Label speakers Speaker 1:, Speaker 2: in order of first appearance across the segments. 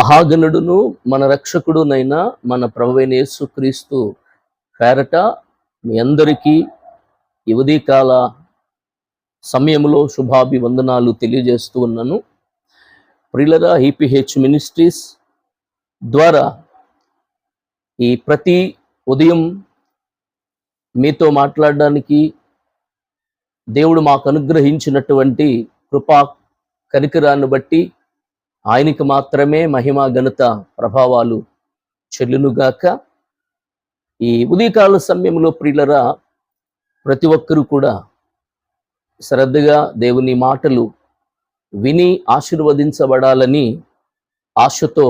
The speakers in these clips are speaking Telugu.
Speaker 1: మహాగణుడును మన రక్షకుడునైన మన ప్రభువైన యేసుక్రీస్తు పేరట మీ అందరికీ ఈ ఉదయకాల సమయంలో శుభాభివందనాలు తెలియజేస్తూ ఉన్నాను. ప్రియులారా, హీపీహెచ్ మినిస్ట్రీస్ ద్వారా ఈ ప్రతి ఉదయం మీతో మాట్లాడడానికి దేవుడు మాకు అనుగ్రహించినటువంటి కృపా కనికరాన్ని బట్టి ఆయనకి మాత్రమే మహిమ ఘనత ప్రభావాలు చెల్లునుగాక. ఈ ఉదయకాల సమయంలో ప్రియులరా, ప్రతి ఒక్కరూ కూడా శ్రద్ధగా దేవుని మాటలు విని ఆశీర్వదించబడాలని ఆశతో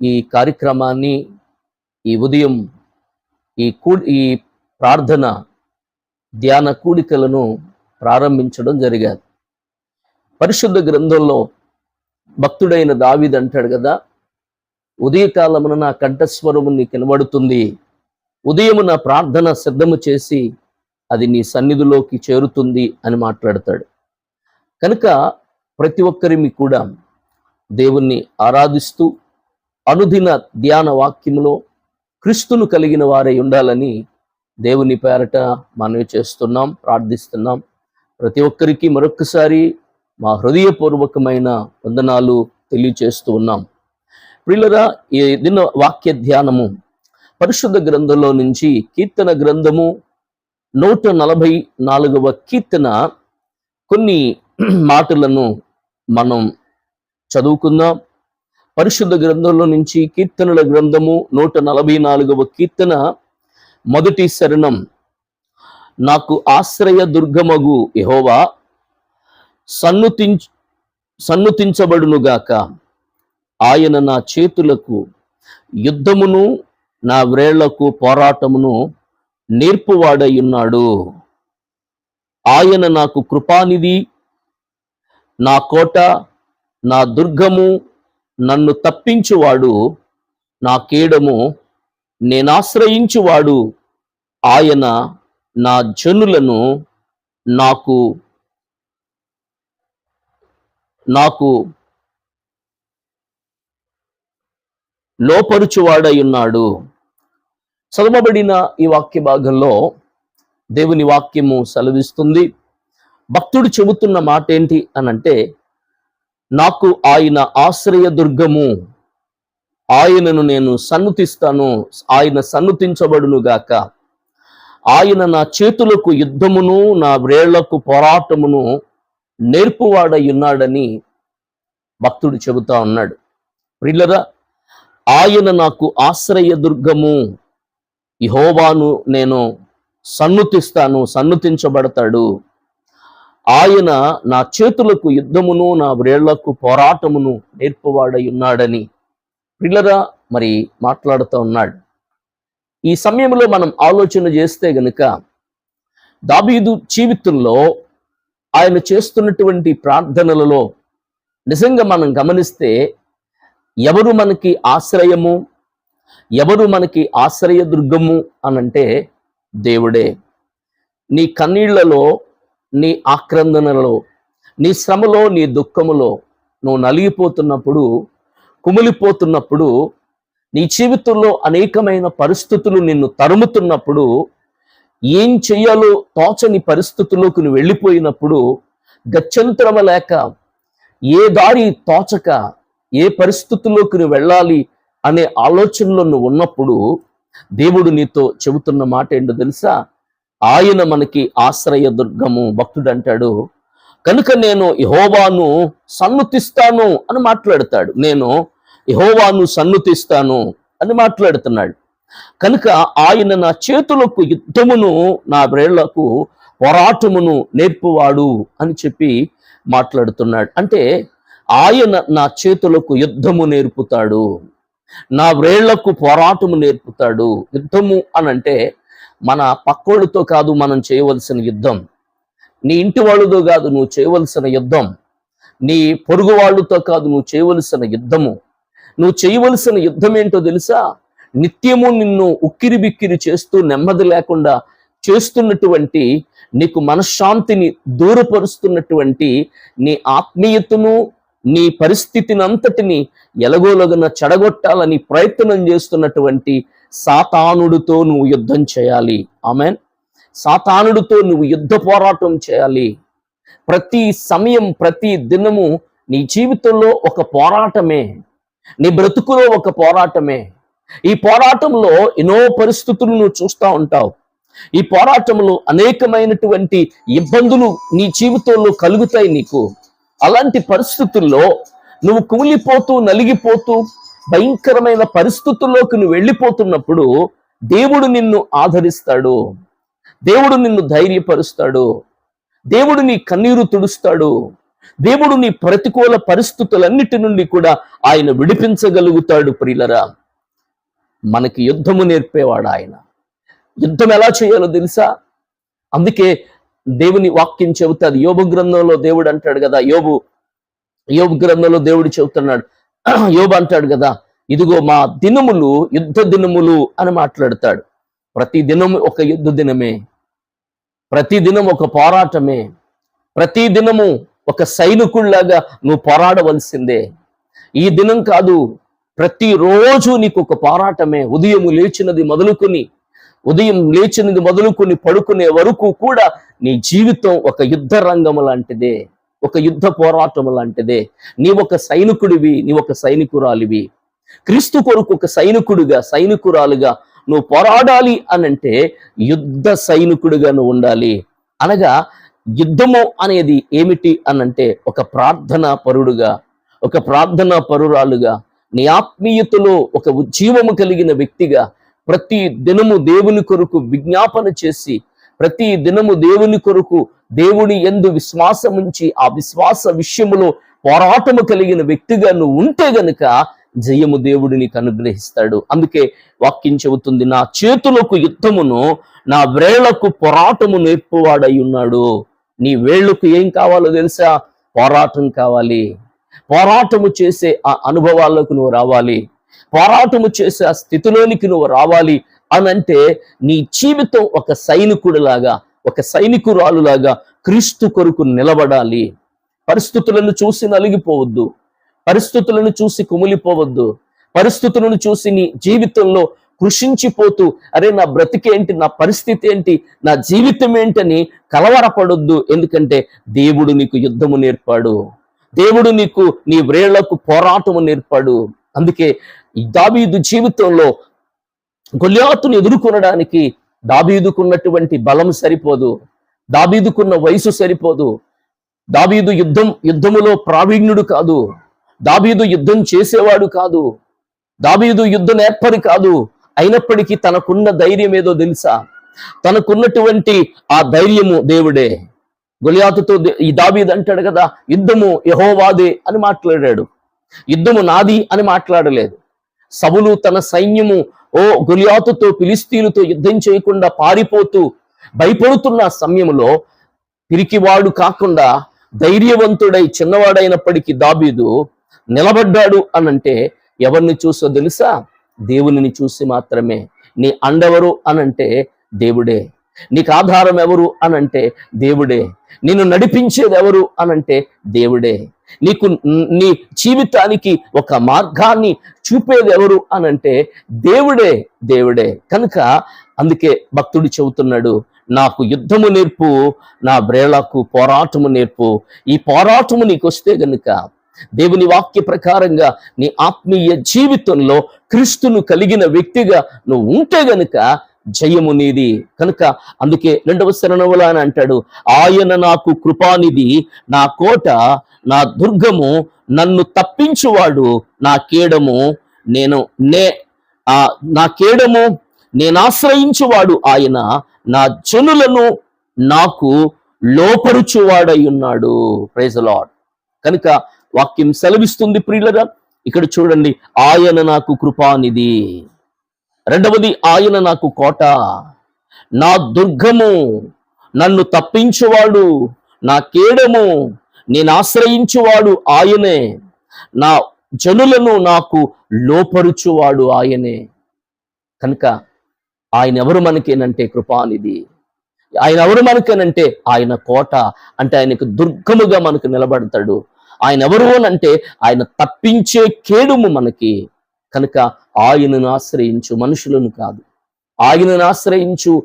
Speaker 1: ఈ కార్యక్రమాన్ని ఈ ఉదయం ఈ ప్రార్థన ధ్యాన కూడికలను ప్రారంభించడం జరిగాది. పరిశుద్ధ గ్రంథంలో భక్తుడైన దావీదు అంటాడు కదా, ఉదయకాలమున నా కంఠస్వరము నీకు వినబడుతుంది, ఉదయము నా ప్రార్థన సిద్ధము చేసి అది నీ సన్నిధిలోకి చేరుతుంది అని మాట్లాడతాడు. కనుక ప్రతి ఒక్కరిని కూడా దేవుణ్ణి ఆరాధిస్తూ అనుదిన ధ్యాన వాక్యములో క్రీస్తును కలిగిన వారై ఉండాలని దేవుని పేరట మనవి చేస్తున్నాం, ప్రార్థిస్తున్నాం. ప్రతి ఒక్కరికి మరొక్కసారి మా హృదయపూర్వకమైన వందనాలు తెలియచేస్తూ ఉన్నాం. ప్రియులరా, ఈ దిన వాక్య ధ్యానము పరిశుద్ధ గ్రంథంలో నుంచి కీర్తన గ్రంథము 144వ కీర్తన కొన్ని మాటలను మనం చదువుకుందాం. పరిశుద్ధ గ్రంథంలో నుంచి కీర్తనల గ్రంథము 144వ కీర్తన మొదటి శరణం. నాకు ఆశ్రయ దుర్గమగు యెహోవా సన్నుతించబడునుగాక. ఆయన నా చేతులకు యుద్ధమును నా వ్రేళ్లకు పోరాటమును నేర్పువాడయ్యున్నాడు. ఆయన నాకు కృపానిధి, నా కోట, నా దుర్గము, నన్ను తప్పించువాడు, నా కేడము, నేనాశ్రయించువాడు. ఆయన నా జనులను నాకు లోపరుచువాడై ఉన్నాడు. చదవబడిన ఈ వాక్య భాగంలో దేవుని వాక్యము సెలవిస్తుంది. భక్తుడు చెబుతున్న మాట ఏంటి అనంటే, నాకు ఆయన ఆశ్రయ దుర్గము, ఆయనను నేను సన్నుతిస్తాను, ఆయన సన్నుతించబడునుగాక. ఆయన నా చేతులకు యుద్ధమును నా వ్రేళ్లకు పోరాటమును నేర్పువాడై ఉన్నాడని భక్తుడు చెబుతా ఉన్నాడు. ప్రియులరా, ఆయన నాకు ఆశ్రయ దుర్గము, యెహోవాను నేను సన్నుతిస్తాను, సన్నుతించబడతాడు. ఆయన నా చేతులకు యుద్ధమును నా వ్రేళ్లకు పోరాటమును నేర్పువాడై ఉన్నాడని ప్రియులరా మరి మాట్లాడుతూ ఉన్నాడు. ఈ సమయంలో మనం ఆలోచన చేస్తే గనుక దావీదు జీవితంలో ఆయన చేస్తున్నటువంటి ప్రార్థనలలో నిజంగా మనం గమనిస్తే ఎవరు మనకి ఆశ్రయము, ఎవరు మనకి ఆశ్రయ దుర్గము అనంటే దేవుడే. నీ కన్నీళ్లలో, నీ ఆక్రందనలో, నీ శ్రమలో, నీ దుఃఖములో నువ్వు నలిగిపోతున్నప్పుడు, కుమిలిపోతున్నప్పుడు, నీ జీవితంలో అనేకమైన పరిస్థితులు నిన్ను తరుముతున్నప్పుడు, ఏం చెయ్యాలో తోచని పరిస్థితుల్లోకి నువ్వు వెళ్ళిపోయినప్పుడు, గత్యంతరమ లేక, ఏ దారి తోచక, ఏ పరిస్థితుల్లోకి నువ్వు వెళ్ళాలి అనే ఆలోచనలో నువ్వు ఉన్నప్పుడు దేవుడు నీతో చెబుతున్న మాట ఏంటో తెలుసా? ఆయన మనకి ఆశ్రయ దుర్గము. భక్తుడు అంటాడు, కనుక నేను యెహోవాను సన్నుతిస్తాను అని మాట్లాడతాడు. నేను యెహోవాను సన్నుతిస్తాను అని మాట్లాడుతున్నాడు. కనుక ఆయన నా చేతులకు యుద్ధమును నా వ్రేళ్లకు పోరాటమును నేర్పువాడు అని చెప్పి మాట్లాడుతున్నాడు. అంటే ఆయన నా చేతులకు యుద్ధము నేర్పుతాడు, నా వ్రేళ్లకు పోరాటము నేర్పుతాడు. యుద్ధము అనంటే మన పక్కోళ్ళతో కాదు మనం చేయవలసిన యుద్ధం, నీ ఇంటి వాళ్ళతో కాదు నువ్వు చేయవలసిన యుద్ధం, నీ పొరుగు వాళ్ళతో కాదు నువ్వు చేయవలసిన యుద్ధము. నువ్వు చేయవలసిన యుద్ధం ఏంటో తెలుసా? నిత్యము నిన్ను ఉక్కిరి బిక్కిరి చేస్తూ నెమ్మది లేకుండా చేస్తున్నటువంటి, నీకు మనశ్శాంతిని దూరపరుస్తున్నటువంటి నీ ఆత్మీయతను, నీ పరిస్థితిని అంతటిని ఎలగోలగున చెడగొట్టాలని ప్రయత్నం చేస్తున్నటువంటి సాతానుడితో నువ్వు యుద్ధం చేయాలి. ఆమెన్. సాతానుడితో నువ్వు యుద్ధ పోరాటం చేయాలి. ప్రతి సమయం, ప్రతి దినము నీ జీవితంలో ఒక పోరాటమే, నీ బ్రతుకులో ఒక పోరాటమే. ఈ పోరాటంలో ఎన్నో పరిస్థితులు నువ్వు చూస్తూ ఉంటావు. ఈ పోరాటంలో అనేకమైనటువంటి ఇబ్బందులు నీ జీవితంలో కలుగుతాయి నీకు. అలాంటి పరిస్థితుల్లో నువ్వు కుమిలిపోతూ నలిగిపోతూ భయంకరమైన పరిస్థితుల్లోకి నువ్వు వెళ్ళిపోతున్నప్పుడు దేవుడు నిన్ను ఆదరిస్తాడు, దేవుడు నిన్ను ధైర్యపరుస్తాడు, దేవుడు నీ కన్నీరు తుడుస్తాడు, దేవుడు నీ ప్రతికూల పరిస్థితులన్నిటి నుండి కూడా ఆయన విడిపించగలుగుతాడు. ప్రియులరా, మనకి యుద్ధము నేర్పేవాడు ఆయన. యుద్ధం ఎలా చేయాలో తెలుసా? అందుకే దేవుని వాక్యం చెబుతుంది. యోబు గ్రంథంలో దేవుడు అంటాడు కదా, యోబు గ్రంథంలో దేవుడు చెబుతున్నాడు, యోబు అంటాడు కదా, ఇదిగో మా దినములు యుద్ధ దినములు అని మాట్లాడతాడు. ప్రతి దినము ఒక యుద్ధ దినమే, ప్రతి దినం ఒక పోరాటమే, ప్రతి దినము ఒక సైనికుల్లాగా నువ్వు పోరాడవలసిందే. ఈ దినం కాదు, ప్రతిరోజు నీకు ఒక పోరాటమే. ఉదయం లేచినది మొదలుకొని పడుకునే వరకు కూడా నీ జీవితం ఒక యుద్ధ రంగం లాంటిదే, ఒక యుద్ధ పోరాటం లాంటిదే. నీ ఒక సైనికుడివి, నీ ఒక సైనికురాలివి. క్రీస్తు కొరకు ఒక సైనికురాలుగా నువ్వు పోరాడాలి అనంటే యుద్ధ సైనికుడిగా నువ్వు ఉండాలి. అనగా యుద్ధము అనేది ఏమిటి అనంటే ఒక ప్రార్థనా పరుడుగా, ఒక ప్రార్థనా పరురాలుగా, నీ ఆత్మీయతలో ఒక ఉజ్జీవము కలిగిన వ్యక్తిగా ప్రతి దినము దేవుని కొరకు విజ్ఞాపన చేసి, ప్రతి దినము దేవుని కొరకు దేవుని యందు విశ్వాసం ఉంచి ఆ విశ్వాస విషయములో పోరాటము కలిగిన వ్యక్తిగా నువ్వు ఉంటే గనుక జయము దేవుడు నీకు అనుగ్రహిస్తాడు. అందుకే వాక్యం చెబుతుంది, నా చేతులకు యుద్ధమును, నా వేళ్లకు పోరాటము నేర్పువాడై ఉన్నాడు. నీ వేళ్లకు ఏం కావాలో తెలుసా? పోరాటం కావాలి. పోరాటము చేసే ఆ అనుభవాలకు నువ్వు రావాలి, పోరాటము చేసే ఆ స్థితిలోనికి నువ్వు రావాలి అనంటే నీ జీవితం ఒక సైనికుడిలాగా, ఒక సైనికురాలులాగా క్రీస్తు కొరకు నిలబడాలి. పరిస్థితులను చూసి నలిగిపోవద్దు, పరిస్థితులను చూసి కుమిలిపోవద్దు, పరిస్థితులను చూసి నీ జీవితంలో కృషించిపోతూ అరే నా బ్రతికేంటి, నా పరిస్థితి ఏంటి, నా జీవితం ఏంటని కలవరపడొద్దు. ఎందుకంటే దేవుడు నీకు యుద్ధము నేర్పాడు, దేవుడు నీకు నీ వ్రేళ్లకు పోరాటము నేర్పాడు. అందుకే దావీదు జీవితంలో గొల్యాతును ఎదుర్కొనడానికి దావీదుకున్నటువంటి బలం సరిపోదు, దావీదుకున్న వయసు సరిపోదు, దావీదు యుద్ధములో ప్రావీణ్యుడు కాదు, దావీదు యుద్ధం చేసేవాడు కాదు, దావీదు యుద్ధ నేర్పరి కాదు. అయినప్పటికీ తనకున్న ధైర్యం ఏదో తెలుసా? తనకున్నటువంటి ఆ ధైర్యము దేవుడే. గొలియాతుతో ఈ దావీదు అంటాడు కదా, యుద్ధము యెహోవాదే అని మాట్లాడాడు, యుద్ధము నాది అని మాట్లాడలేదు. సౌలు తన సైన్యము గొలియాతుతో ఫిలిస్తీయులతో యుద్ధం చేయకుండా పారిపోతూ భయపడుతున్న సమయంలో పిరికివాడు కాకుండా ధైర్యవంతుడై చిన్నవాడైనప్పటికీ దావీదు నిలబడ్డాడు అనంటే ఎవరిని చూసో తెలుసా? దేవునిని చూసి మాత్రమే. నీ అండెవరు అనంటే దేవుడే, నీకు ఆధారం ఎవరు అనంటే దేవుడే, నిన్ను నడిపించేది ఎవరు అనంటే దేవుడే, నీకు నీ జీవితానికి ఒక మార్గాన్ని చూపేది ఎవరు అనంటే దేవుడే. కనుక అందుకే భక్తుడు చెబుతున్నాడు, నాకు యుద్ధము నేర్పు, నా వ్రేళ్లకు పోరాటము నేర్పు. ఈ పోరాటము నీకు వస్తే గనుక దేవుని వాక్య ప్రకారంగా నీ ఆత్మీయ జీవితంలో క్రీస్తును కలిగిన వ్యక్తిగా నువ్వు ఉంటే గనుక జయము నీది. కనుక అందుకే 2వ శరణంలో ఆయన అంటాడు, ఆయన నాకు కృపానిధి, నా కోట, నా దుర్గము, నన్ను తప్పించువాడు, నా కేడము, నేను ఆశ్రయించువాడు ఆయన, నా జనులను నాకు లోపరుచువాడై ఉన్నాడు. Praise the lord. కనుక వాక్యం సెలవిస్తుంది ప్రియులరా, ఇక్కడ చూడండి, ఆయన నాకు కృపానిధి. రెండవది, ఆయన నాకు కోట, నా దుర్గము, నన్ను తప్పించువాడు, నా కేడము, నేను ఆశ్రయించువాడు ఆయనే, నా జనులను నాకు లోపరుచువాడు ఆయనే. కనుక ఆయన ఎవరు మనకేనంటే కృపానిధి. ఆయన ఎవరు మనకేనంటే ఆయన కోట, అంటే ఆయనకు దుర్గముగా మనకు నిలబడతాడు. ఆయన ఎవరు అంటే ఆయన తప్పించే కేడుము మనకి. కనుక ఆయనను ఆశ్రయించు, మనుషులను కాదు. ఆయనను ఆశ్రయించు.